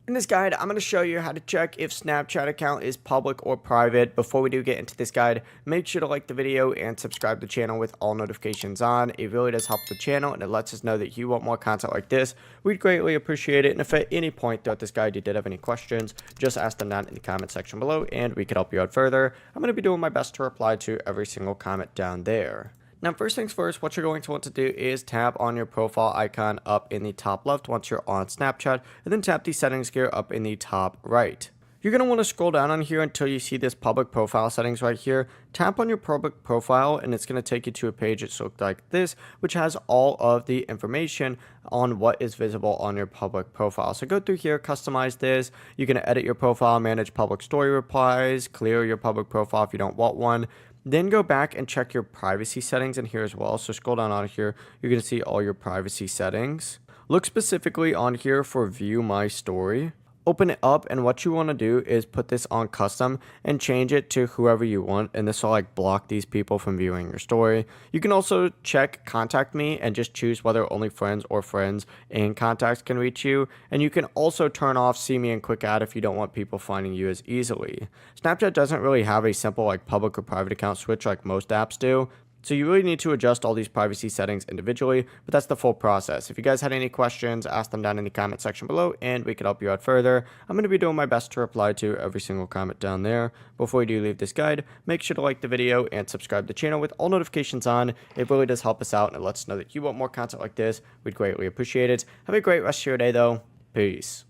In this guide, I'm going to show you how to check if Snapchat account is public or private. Before we do get into this guide, make sure to like the video and subscribe to the channel with all notifications on. It really does help the channel and it lets us know that you want more content like this. We'd greatly appreciate it. And if at any point throughout this guide you did have any questions, just ask them down in the comment section below and we could help you out further. I'm going to be doing my best to reply to every single comment down there. Now, first things first, what you're going to want to do is tap on your profile icon up in the top left once you're on Snapchat, and then tap the settings gear up in the top right. You're going to want to scroll down on here until you see this public profile settings right here. Tap on your public profile and it's going to take you to a page that looks like this, which has all of the information on what is visible on your public profile. So go through here, customize this. You can edit your profile, manage public story replies, clear your public profile if you don't want one. Then go back and check your privacy settings in here as well. So scroll down on here. You're going to see all your privacy settings. Look specifically on here for view my story. Open it up and what you want to do is put this on custom and change it to whoever you want, and this will like block these people from viewing your story. You can also check contact me and just choose whether only friends or friends and contacts can reach you, and you can also turn off see me and quick add if you don't want people finding you as easily. Snapchat doesn't really have a simple like public or private account switch like most apps do. So you really need to adjust all these privacy settings individually, but that's the full process. If you guys had any questions, ask them down in the comment section below and we could help you out further. I'm going to be doing my best to reply to every single comment down there. Before you do leave this guide, make sure to like the video and subscribe to the channel with all notifications on. It really does help us out and it lets us know that you want more content like this. We'd greatly appreciate it. Have a great rest of your day though. Peace.